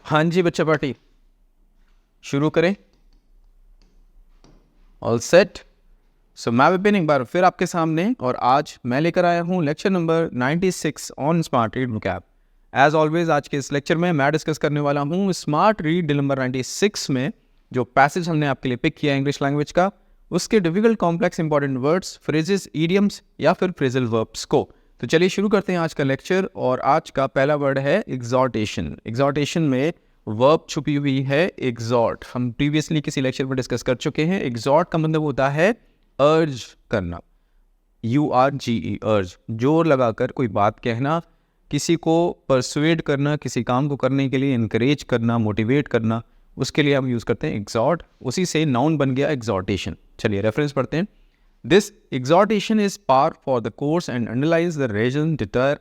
हाँ जी बच्चा पार्टी, शुरू करें। All set. सो मैं विपिन एक बार फिर आपके सामने, और आज मैं लेकर आया हूँ lecture number 96 on smart read vocab। As always आज के इस लेक्चर में मैं डिस्कस करने वाला हूँ स्मार्ट रीड नंबर 96 में जो पैसेज हमने आपके लिए पिक किया है इंग्लिश लैंग्वेज का, उसके difficult complex important words, phrases, idioms या फिर फ्रेजल वर्ब्स को। तो चलिए शुरू करते हैं आज का लेक्चर। और आज का पहला वर्ड है एग्जॉर्टेशन। एग्जॉर्टेशन में वर्ब छुपी हुई है एग्जॉर्ट। हम प्रीवियसली किसी लेक्चर में डिस्कस कर चुके हैं। एग्जॉर्ट का मतलब होता है अर्ज करना, URGE, अर्ज, जोर लगाकर कोई बात कहना, किसी को परसुएड करना, किसी काम को करने के लिए इनकरेज करना, मोटिवेट करना, उसके लिए हम यूज़ करते हैं एग्जॉर्ट। उसी से नाउन बन गया एग्जॉर्टेशन। चलिए रेफरेंस पढ़ते हैं। This exhortation is par for the course and underlies the reason deter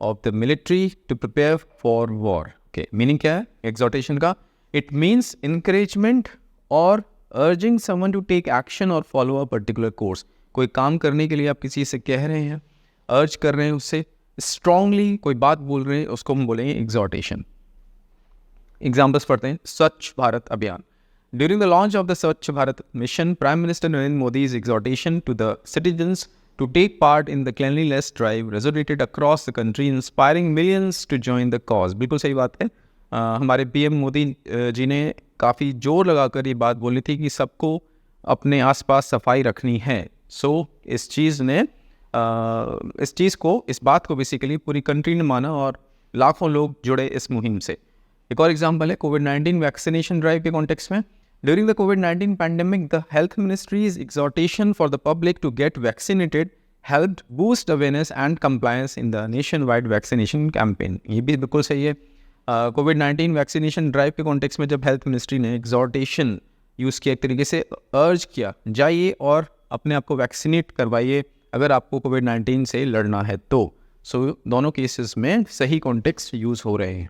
of the military to prepare for war। Okay, meaning क्या है एग्जॉर्टेशन का? It means encouragement or urging someone to take action or follow a particular course. कोई काम करने के लिए आप किसी से कह रहे हैं, अर्ज कर रहे हैं, उससे स्ट्रांगली कोई बात बोल रहे हैं, उसको हम बोलेंगे एग्जॉर्टेशन। एग्जाम्पल्स पढ़ते हैं। स्वच्छ भारत अभियान। During the launch of the Swachh Bharat mission, Prime Minister Narendra Modi's exhortation to the citizens to take part in the cleanliness drive resonated across the country, inspiring millions to join the cause। बिल्कुल सही बात है। हमारे PM Modi ji ने काफ़ी जोर लगाकर ये बात बोली थी कि सबको अपने आसपास सफाई रखनी है। इस बात को बेसिकली पूरी कंट्री ने माना और लाखों लोग जुड़े इस मुहिम से। एक और एग्जाम्पल है कोविड-19 वैक्सीनेशन ड्राइव के कॉन्टेक्स्ट में। During the COVID-19 pandemic, the Health Ministry's exhortation for the public to get vaccinated helped boost awareness and compliance in the nationwide vaccination campaign। ये भी बिल्कुल सही है। कोविड-19 वैक्सीनेशन ड्राइव के कॉन्टेक्स्ट में जब हेल्थ मिनिस्ट्री ने exhortation यूज़ किया, एक तरीके से अर्ज किया, जाइए और अपने आप को वैक्सीनेट करवाइए अगर आपको कोविड-19 से लड़ना है तो। दोनों केसेस में सही कॉन्टेक्स्ट यूज़ हो रहे हैं।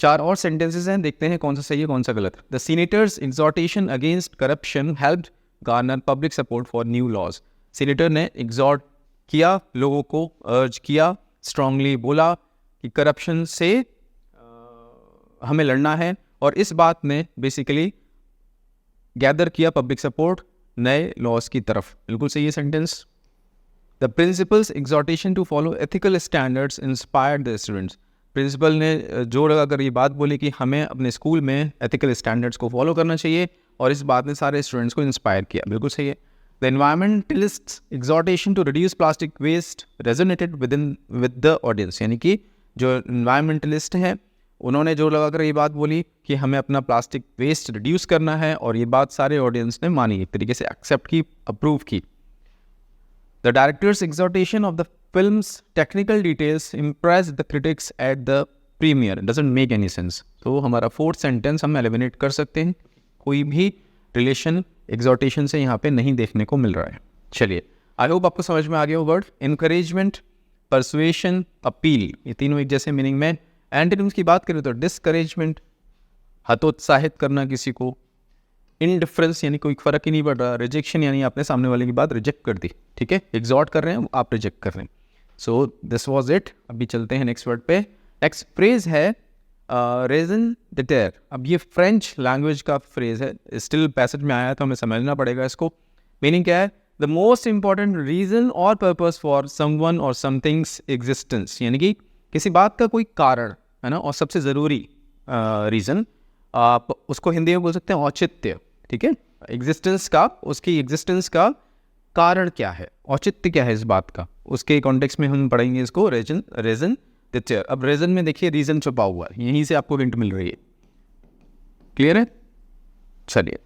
4 और सेंटेंसेस हैं, देखते हैं कौन सा सही है कौन सा गलत। The senator's exhortation against corruption helped garner public support for new laws. Senator ने एग्जॉर्ट किया, लोगों को अर्ज किया, स्ट्रांगली बोला कि करप्शन से हमें लड़ना है, और इस बात ने बेसिकली गैदर किया पब्लिक सपोर्ट नए लॉज की तरफ। बिल्कुल सही है sentence. The principal's exhortation to follow ethical standards inspired the students. Principal ने जोर लगाकर ये बात बोली कि हमें अपने स्कूल में एथिकल स्टैंडर्ड्स को फॉलो करना चाहिए, और इस बात ने सारे स्टूडेंट्स को इंस्पायर किया। बिल्कुल सही है। The environmentalist's exhortation to reduce plastic waste resonated with the audience. यानी कि जो एनवायरमेंटलिस्ट हैं उन्होंने जोर लगाकर ये बात बोली कि हमें अपना प्लास्टिक वेस्ट रिड्यूस करना है, और ये बात सारे ऑडियंस ने मानी, एक तरीके से एक्सेप्ट की, अप्रूव की। The director's exhortation of the film's technical details impressed the critics at the premiere। doesn't make any sense। तो हमारा 4th सेंटेंस हम एलिमिनेट कर सकते हैं, कोई भी रिलेशन एग्जॉर्टेशन से यहाँ पे नहीं देखने को मिल रहा है। चलिए, आई होप आपको समझ में आ गया वो वर्ड। इनकरेजमेंट, परसुएशन, अपील, ये तीनों एक जैसे मीनिंग में। एंटोनिम्स की बात करें तो डिस्करेजमेंट, हतोत्साहित करना किसी को, इनडिफरेंस यानी कोई फर्क ही नहीं पड़ रहा, रिजेक्शन यानी आपने सामने वाले की बात रिजेक्ट कर दी, ठीक है, एग्जॉर्ट कर रहे हैं आप, रिजेक्ट कर रहे हैं। So this was it. अभी चलते हैं नेक्स्ट वर्ड पे। नेक्स्ट फ्रेज है रेजन डिटेर। अब ये फ्रेंच लैंग्वेज का फ्रेज है, स्टिल पैसेज में आया तो हमें समझना पड़ेगा इसको। मीनिंग क्या है? द मोस्ट इंपॉर्टेंट रीजन और पर्पस फॉर समवन और समथिंग्स एग्जिस्टेंस। यानी कि किसी बात का कोई कारण है ना, और सबसे ज़रूरी रीज़न, आप उसको हिंदी में बोल सकते हैं औचित्य, ठीक है। एग्जिस्टेंस का, उसकी एग्जिस्टेंस का कारण क्या है, औचित्य क्या है इस बात का, उसके कॉन्टेक्स्ट में हम पढ़ेंगे इसको रेजन डिटेर। अब रेजन में देखिए रीजन छुपा हुआ है, यहीं से आपको हिंट मिल रही है। क्लियर है? चलिए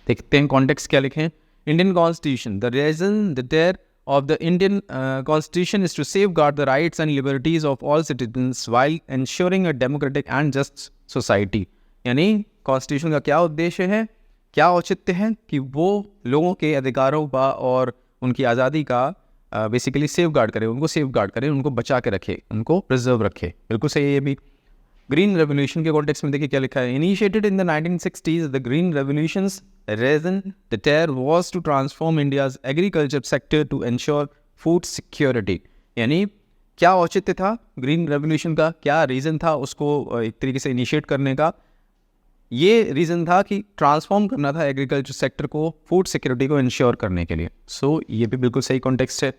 देखते हैं कॉन्टेक्स्ट क्या लिखे हैं। Indian constitution, the raison d'etre of the Indian Constitution is to safeguard the rights and liberties of all citizens while ensuring a democratic and just society। यानी कॉन्स्टिट्यूशन का क्या उद्देश्य है, क्या औचित्य है कि वो लोगों के अधिकारों का और उनकी आज़ादी का बेसिकली सेफगार्ड करे, उनको सेफगार्ड करे, उनको बचा के रखे, उनको प्रिजर्व रखे। बिल्कुल सही है ये भी। ग्रीन रेवोल्यूशन के कॉन्टेक्स्ट में देखिए क्या लिखा है। Initiated in the 1960s, the green revolutions reason deter was to transform India's agriculture sector to ensure food security। यानी क्या औचित्य था ग्रीन रेवोल्यूशन का, क्या रीज़न था उसको एक तरीके से इनिशिएट करने का? ये रीज़न था कि ट्रांसफॉर्म करना था एग्रीकल्चर सेक्टर को, फूड सिक्योरिटी को इंश्योर करने के लिए। सो ये भी बिल्कुल सही कॉन्टेक्स्ट है।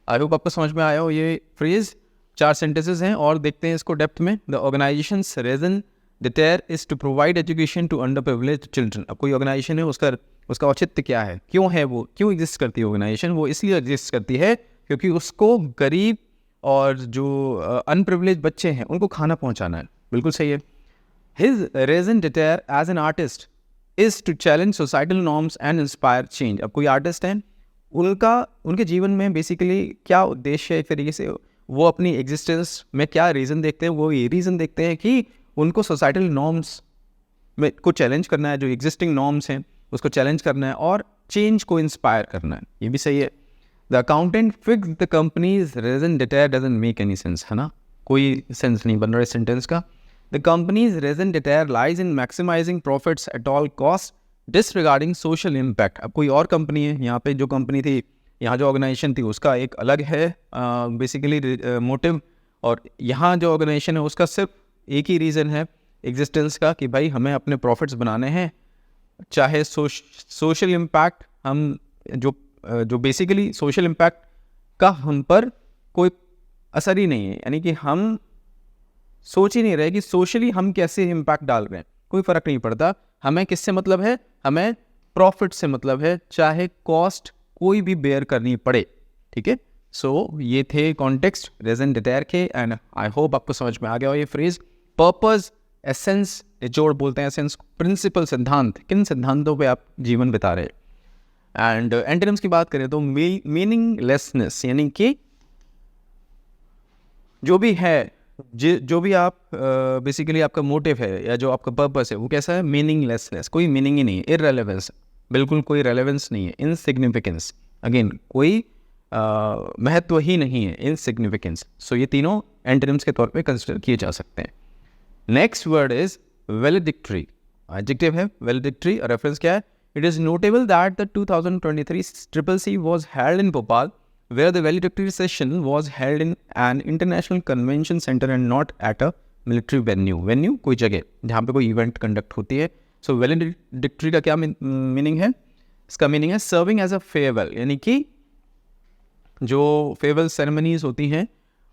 आई होप आपको समझ में आया हो ये फ्रेज़। 4 सेंटेंसेस हैं और देखते हैं इसको डेप्थ में। The organisation's raison d'etre is to provide education to underprivileged children. अब कोई ऑर्गेनाइजेशन है, उसका औचित्य क्या है, क्यों है वो, क्यों एग्जिस्ट करती है ऑर्गेनाइजेशन? वो इसलिए एग्जिस्ट करती है क्योंकि उसको गरीब और जो अनप्रिविलेज बच्चे हैं उनको खाना पहुंचाना है। बिल्कुल सही है। His reason d'etre as an artist is to challenge societal norms and inspire change। अब कोई आर्टिस्ट हैं, उनके जीवन में बेसिकली क्या उद्देश्य है, एक तरीके से वो अपनी एग्जिस्टेंस में क्या रीज़न देखते हैं? वो ये रीज़न देखते हैं कि उनको सोसाइटल नॉर्म्स में को चैलेंज करना है, जो एग्जिस्टिंग नॉर्म्स हैं उसको चैलेंज करना है और चेंज को इंस्पायर करना है। ये भी सही है। The accountant fix the company's raison d'etre doesn't make any sense, है ना, कोई सेंस नहीं बन रहा है सेंटेंस का। The company's raison d'etre lies in maximising profits at all cost disregarding social impact. अब कोई और कंपनी है, यहाँ पे जो कंपनी थी, यहाँ जो ऑर्गेनाइजेशन थी उसका एक अलग है बेसिकली मोटिव, और यहाँ जो ऑर्गेनाइजेशन है उसका सिर्फ एक ही रीज़न है एग्जिस्टेंस का कि भाई हमें अपने प्रॉफिट्स बनाने हैं, चाहे सोशल इम्पैक्ट हम जो बेसिकली सोशल इम्पैक्ट का हम पर कोई असर ही नहीं है, यानी कि हम सोच ही नहीं रहे कि सोशली हम कैसे इम्पैक्ट डाल रहे हैं, कोई फ़र्क नहीं पड़ता। हमें किससे मतलब है? हमें प्रॉफिट से मतलब है, चाहे कॉस्ट कोई भी बेयर करनी पड़े। ठीक है। सो ये थे कॉन्टेक्स्ट रीजन डिटेयर के, एंड आई होप आपको समझ में आ गया हो ये फ्रेज। पर्पस, एसेंस, जोड़ बोलते हैं एसेंस, प्रिंसिपल, सिद्धांत, किन सिद्धांतों पे आप जीवन बिता रहे हैं। एंड एंटोनिम्स की बात करें तो मीनिंगलेसनेस, यानी कि जो भी है, जो भी आप बेसिकली आपका मोटिव है या जो आपका पर्पस है वो कैसा है? मीनिंगलेसनेस, कोई मीनिंग ही नहीं है। इररेलेवेंस, बिल्कुल कोई रेलेवेंस नहीं है। इनसिग्निफिकेंस, अगेन कोई महत्व ही नहीं है, इनसिग्निफिकेंस। सो ये तीनों एंटोनिम्स के तौर पे कंसिडर किए जा सकते हैं। Next word is valedictory, adjective है वैलिडिक्टरी। रेफरेंस क्या है? It is notable that the 2023 CCC was held in Bhopal, where the valedictory session was held in an international convention center and not at a military venue। Venue कोई जगह जहाँ पे कोई event conduct होती है। सो वैलेडिक्टरी का क्या मीनिंग है? इसका मीनिंग है सर्विंग एज अ फेयरवेल, यानी कि जो फेयरवेल सेरेमनीज होती हैं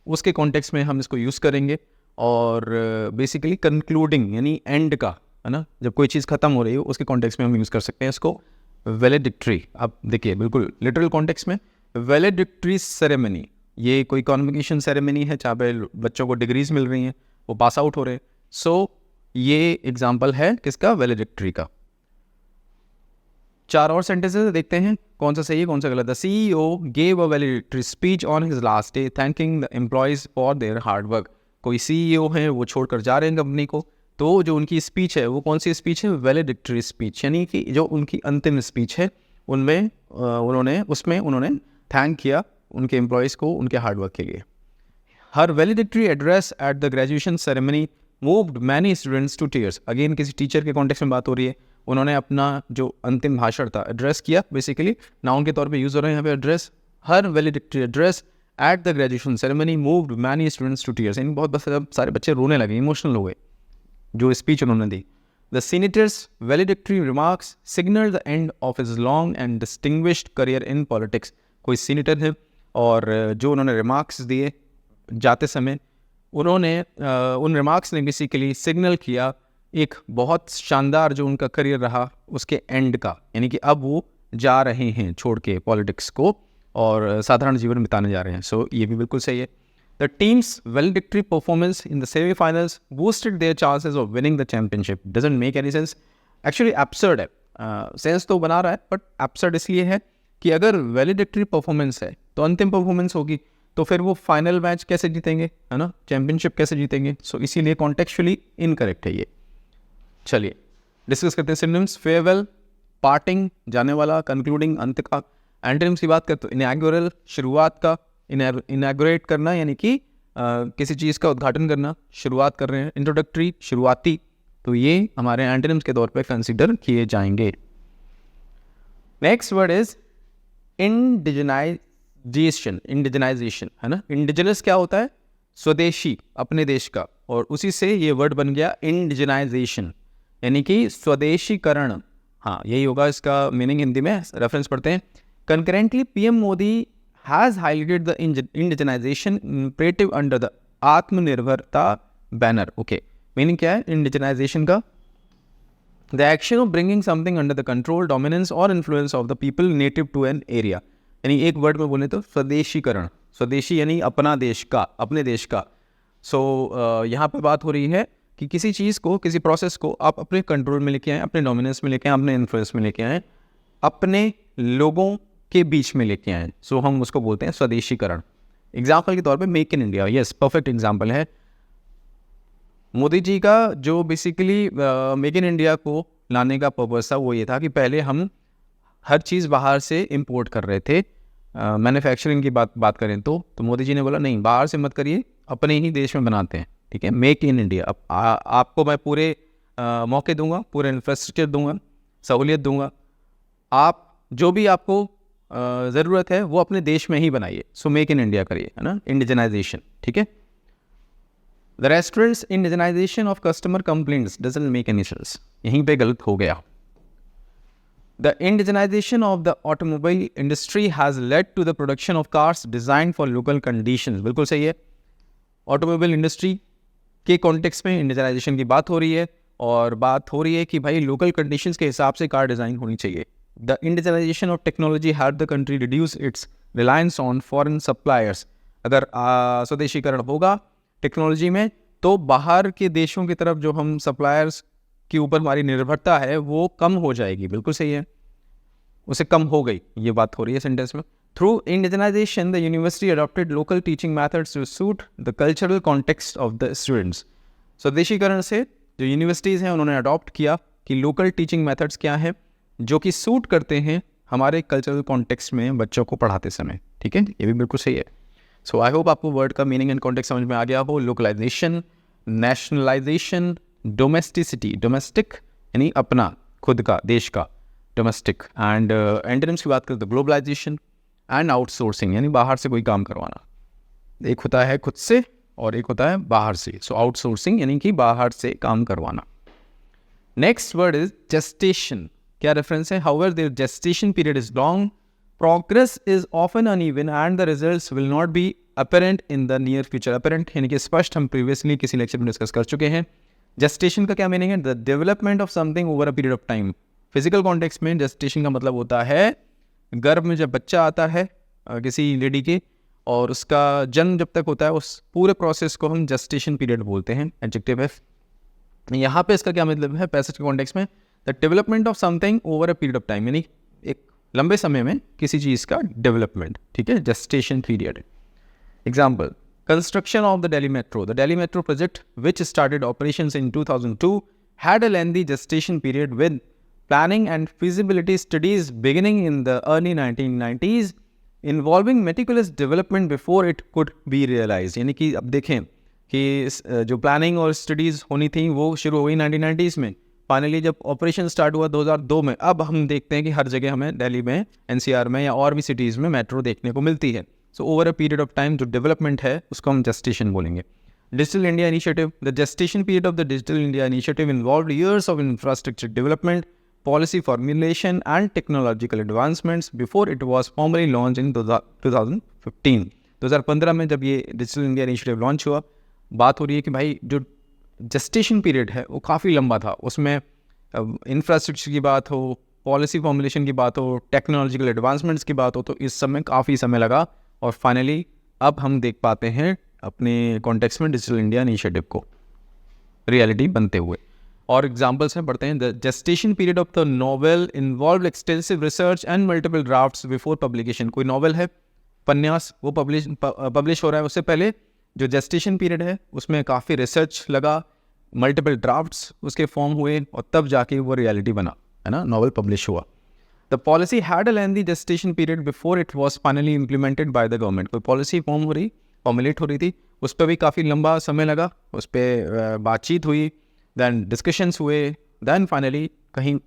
उसके कॉन्टेक्स्ट में हम इसको यूज़ करेंगे, और बेसिकली कंक्लूडिंग यानी एंड का, है ना, जब कोई चीज़ खत्म हो रही हो उसके कॉन्टेक्स्ट में हम यूज़ कर सकते हैं इसको वैलेडिक्टरी। अब देखिए बिल्कुल लिटरल कॉन्टेक्स्ट में वैलेडिक्टरी सेरेमनी, ये कोई कॉन्वोकेशन सेरेमनी है जहाँ पे बच्चों को डिग्रीज मिल रही हैं, वो पास आउट हो रहे हैं। सो ये एग्जाम्पल है किसका? वैलेडिक्टरी का। 4 और सेंटेंसेस देखते हैं कौन सा सही है कौन सा गलत है। CEO gave a valedictory speech on his last day thanking the employees for their hard work। कोई CEO है, वो छोड़कर जा रहे हैं कंपनी को, तो जो उनकी स्पीच है वो कौन सी स्पीच है? वैलेडिक्टरी स्पीच, यानी कि जो उनकी अंतिम स्पीच है उनमें उन्होंने थैंक किया उनके एम्प्लॉयज़ को उनके हार्डवर्क के लिए। Her valedictory address at the graduation ceremony moved many students to tears. Again किसी टीचर के कॉन्टेक्स्ट में बात हो रही है, उन्होंने अपना जो अंतिम भाषण था एड्रेस किया, बेसिकली नाउन के तौर पे यूज़ हो रहे हैं यहाँ पे address. Her valedictory address at the graduation ceremony moved many students to tears, इन बहुत सारे बच्चे रोने लगे, इमोशनल हो गए जो स्पीच उन्होंने दी। The senator's valedictory remarks signaled the end of his long and distinguished career in politics। कोई सीनेटर है और जो उन्होंने रिमार्क्स दिए जाते समय, उन्होंने उन रिमार्क्स ने बेसिकली सिग्नल किया एक बहुत शानदार जो उनका करियर रहा उसके एंड का, यानी कि अब वो जा रहे हैं छोड़ के पॉलिटिक्स को और साधारण जीवन बिताने जा रहे हैं। सो ये भी बिल्कुल सही है। The team's valedictory performance in the semi-finals boosted their chances of winning the championship। Doesn't make any sense। Actually absurd है, सेंस तो बना रहा है बट absurd इसलिए है कि अगर valedictory परफॉर्मेंस है तो अंतिम परफॉर्मेंस होगी, तो फिर वो फाइनल मैच कैसे जीतेंगे, है ना, चैंपियनशिप कैसे जीतेंगे। सो इसीलिए कॉन्टेक्चुअली इनकरेक्ट है ये। चलिए डिस्कस करते हैं सिनोनिम्स। फेयरवेल, पार्टिंग, जाने वाला, कंक्लूडिंग, अंत का। एंटोनिम्स की बात करते हो इनॉग्रेट, शुरुआत का, इनॉग्रेट करना यानी कि किसी चीज़ का उद्घाटन करना, शुरुआत कर रहे हैं। इंट्रोडक्टरी, शुरुआती, तो ये हमारे एंटोनिम्स के तौर पे कंसीडर किए जाएंगे। Next word is indigenise indigenisation, है ना। इंडिजिनस क्या होता है? स्वदेशी, अपने देश का, और उसी से ये वर्ड बन गया इंडिजनाइजेशन, यानी कि स्वदेशीकरण। हाँ, यही होगा इसका मीनिंग। हिंदी में रेफरेंस पढ़ते हैं। Concurrently PM Modi has highlighted the indigenisation imperative under the Atmanirbharta banner. Okay, meaning क्या है इंडिजनाइजेशन का? The action of bringing something under the control, dominance और influence of the people native to an area, यानी एक word में बोले तो स्वदेशीकरण। स्वदेशी यानी अपना देश का, अपने देश का। यहाँ पे बात हो रही है कि किसी चीज़ को, किसी प्रोसेस को आप अपने कंट्रोल में लेके आएँ, अपने डोमिनेंस में लेके आएँ, अपने इन्फ्लुएंस में लेके आएँ, अपने लोगों के बीच में लेके आएँ। हम उसको बोलते हैं स्वदेशीकरण। एग्जाम्पल के तौर पे make in India, yes, perfect example है। मोदी जी का जो बेसिकली मेक इन इंडिया को लाने का पर्पस था वो ये था कि पहले हम हर चीज़ बाहर से इंपोर्ट कर रहे थे। मैन्युफैक्चरिंग की बात करें तो मोदी जी ने बोला नहीं, बाहर से मत करिए, अपने ही देश में बनाते हैं, ठीक है, मेक इन इंडिया। अब आपको मैं पूरे मौके दूंगा, पूरे इंफ्रास्ट्रक्चर दूंगा, सहूलियत दूंगा, आप जो भी आपको ज़रूरत है वो अपने देश में ही बनाइए। सो मेक इन इंडिया करिए, है ना, इंडिजनाइजेशन, ठीक है। The restaurants indigenisation of customer complaints doesn't make any sense, यहीं पे गलत हो गया। The indigenization of the automobile industry has led to the production of cars designed for local conditions. बिल्कुल सही है। ऑटोमोबाइल इंडस्ट्री के कॉन्टेक्स्ट में इंडिजनाइजेशन की बात हो रही है, और बात हो रही है कि भाई लोकल कंडीशंस के हिसाब से कार डिज़ाइन होनी चाहिए। The indigenisation of technology had the country reduce it's reliance on foreign suppliers. अगर स्वदेशीकरण होगा टेक्नोलॉजी में, तो बाहर के देशों की तरफ जो हम सप्लायर्स के ऊपर हमारी निर्भरता है वो कम हो जाएगी। बिल्कुल सही है, उसे कम हो गई, ये बात हो रही है सेंटेंस में। Through indigenization the university adopted local teaching methods to suit the cultural context of the students. स्वदेशीकरण से जो यूनिवर्सिटीज़ हैं उन्होंने अडॉप्ट किया कि लोकल टीचिंग मैथड्स क्या हैं जो कि सूट करते हैं हमारे कल्चरल कॉन्टेक्स्ट में बच्चों को पढ़ाते समय, ठीक है, ये भी बिल्कुल सही है। सो आई होप आपको वर्ड का मीनिंग एंड कॉन्टेक्स्ट समझ में आ गया हो। लोकलाइजेशन, नेशनलाइजेशन, डोमेस्टिसिटी, डोमेस्टिक यानी अपना, खुद का, देश का, डोमेस्टिक, एंड एंटोनिम्स की बात करें तो ग्लोबलाइजेशन एंड आउटसोर्सिंग यानी बाहर से कोई काम करवाना। एक होता है खुद से और एक होता है बाहर से। सो आउटसोर्सिंग यानी कि बाहर से काम करवाना। Next word is gestation. क्या रेफरेंस है? However their gestation period is long, progress is often uneven and the results will not be apparent in the near future. Apparent यानी कि स्पष्ट, हम प्रीवियसली किसी लेक्चर में डिस्कस कर चुके हैं। जेस्टेशन का क्या मीनिंग है? The development of something over a period of time. Physical context में जेस्टेशन का मतलब होता है गर्भ में जब बच्चा आता है किसी लेडी के, और उसका जन्म जब तक होता है, उस पूरे प्रोसेस को हम जेस्टेशन पीरियड बोलते हैं, एडजेक्टिव है। यहाँ पे इसका क्या मतलब है पैसेज के कॉन्टेक्स्ट में? The development of something over a period of time, यानी एक लंबे समय में किसी चीज़ का डेवलपमेंट, ठीक है, gestation period. Example, construction of the Delhi Metro. The Delhi Metro project, which started operations in 2002, had a lengthy gestation period with planning and feasibility studies beginning in the early 1990s, involving meticulous development before it could be realized. यानी कि अब देखें कि जो planning और studies होनी थी वो शुरू हो गई 1990s में, फाइनली जब ऑपरेशन स्टार्ट हुआ 2002 में, अब हम देखते हैं कि हर जगह हमें दिल्ली में, एनसीआर में या और भी सिटीज़ में मेट्रो देखने को मिलती है। So over a period of time जो डेवलपमेंट है उसको हम जेस्टेशन बोलेंगे। Digital India initiative, the gestation period of the digital India initiative involved years of infrastructure development, policy formulation and technological advancements before it was formally launched in 2015. 2015 में जब ये digital India initiative launch हुआ, बात हो रही है कि भाई जो जेस्टेशन पीरियड है वो काफ़ी लंबा था। उसमें इंफ्रास्ट्रक्चर की बात हो, पॉलिसी फॉर्मुलेशन की बात हो, टेक्नोलॉजिकल एडवांसमेंट्स की बात हो, तो इस समय काफ़ी समय लगा, और फाइनली अब हम देख पाते हैं अपने कॉन्टेक्स्ट में डिजिटल इंडिया इनिशिएटिव को रियलिटी बनते हुए। और एग्जांपल्स हैं, पढ़ते हैं। The gestation period of the novel involve extensive research and multiple drafts before publication. कोई नॉवेल है, उपन्यास, वो पब्लिश हो रहा है, उससे पहले जो जेस्टेशन पीरियड है उसमें काफ़ी रिसर्च लगा, मल्टीपल ड्राफ्ट्स उसके फॉर्म हुए, और तब जाके वो रियलिटी बना, है ना, नॉवेल पब्लिश हुआ। The policy had a lengthy gestation period before it was finally implemented by the government. कोई पॉलिसी फॉर्मुलेट हो रही थी, उस पर भी काफ़ी लंबा समय लगा, उस पर बातचीत हुई, दैन डिस्कशंस हुए, दैन फाइनली कहीं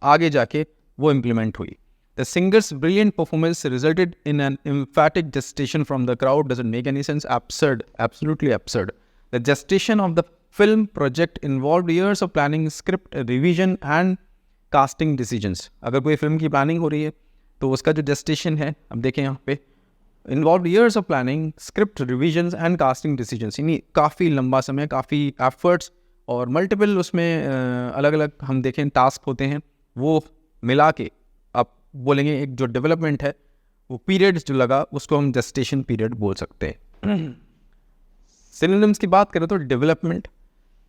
आगे जाके वो इम्प्लीमेंट हुई। The singer's brilliant performance resulted in an emphatic gestation from the crowd. Doesn't make any sense. Absurd. Absolutely absurd. The gestation of the film project involved years of planning, script revision and casting decisions. अगर कोई film की planning हो रही है तो उसका जो gestation है, अब देखें यहाँ पे, involved years of planning, script revisions and casting decisions. यानी काफ़ी लंबा समय, काफ़ी efforts और मल्टीपल उसमें अलग अलग हम देखें टास्क होते हैं, वो मिला के आप बोलेंगे एक जो डेवलपमेंट है वो पीरियड जो लगा उसको हम जेस्टेशन पीरियड बोल सकते हैं। सिनोनिम्स की बात करें तो development,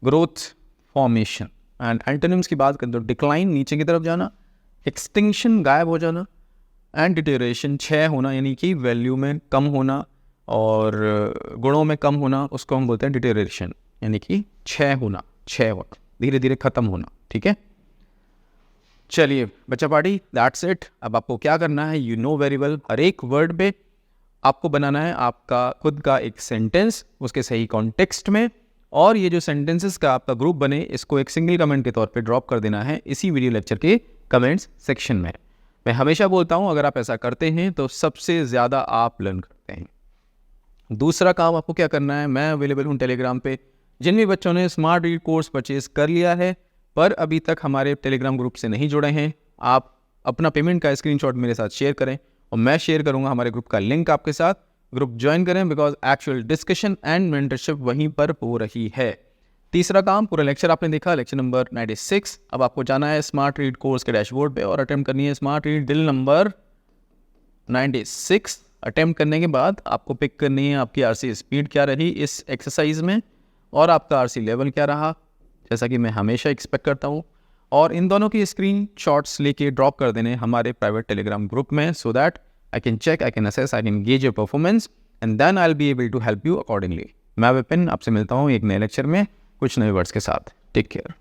growth, formation, and antonyms की बात करें तो डिक्लाइन नीचे की तरफ जाना, एक्सटिंक्शन गायब हो जाना, एंड डिटेरियोरेशन क्षय होना यानी कि वैल्यू में कम होना और गुणों में कम होना, उसको हम बोलते हैं डिटेरियोरेशन यानी कि क्षय होना, धीरे धीरे ख़त्म होना। ठीक है, चलिए बच्चा पार्टी, दैट्स इट। अब आपको क्या करना है, यू नो वेरी वेल, हर एक वर्ड पे आपको बनाना है आपका खुद का एक सेंटेंस उसके सही कॉन्टेक्स्ट में, और ये जो सेंटेंसेस का आपका ग्रुप बने इसको एक सिंगल कमेंट के तौर पे ड्रॉप कर देना है इसी वीडियो लेक्चर के कमेंट्स सेक्शन में। मैं हमेशा बोलता हूँ अगर आप ऐसा करते हैं तो सबसे ज़्यादा आप लर्न करते हैं। दूसरा काम आपको क्या करना है, मैं अवेलेबल हूँ टेलीग्राम पे। जिन भी बच्चों ने स्मार्ट रीड कोर्स परचेज कर लिया है पर अभी तक हमारे टेलीग्राम ग्रुप से नहीं जुड़े हैं, आप अपना पेमेंट का स्क्रीनशॉट मेरे साथ शेयर करें और मैं शेयर करूंगा हमारे ग्रुप का लिंक आपके साथ। ग्रुप ज्वाइन करें because actual discussion and mentorship वहीं पर हो रही है। तीसरा काम, पूरा लेक्चर आपने देखा, लेक्चर नंबर 96। अब आपको जाना है स्मार्ट रीड कोर्स के डैशबोर्ड पे और अटेम्प्ट करनी है smart read drill number 96। Attempt करने के बाद आपको पिक करनी है आपकी आरसी स्पीड क्या रही इस एक्सरसाइज में और आपका आरसी लेवल क्या रहा, जैसा कि मैं हमेशा एक्सपेक्ट करता हूँ, और इन दोनों की स्क्रीन शॉट्स लेके ड्रॉप कर देने हमारे प्राइवेट टेलीग्राम ग्रुप में, so that I can check, I can assess, I can gauge your performance and then I will be able to help you accordingly. मैं विपिन आपसे मिलता हूँ एक नए लेक्चर में कुछ नए वर्ड्स के साथ। Take care.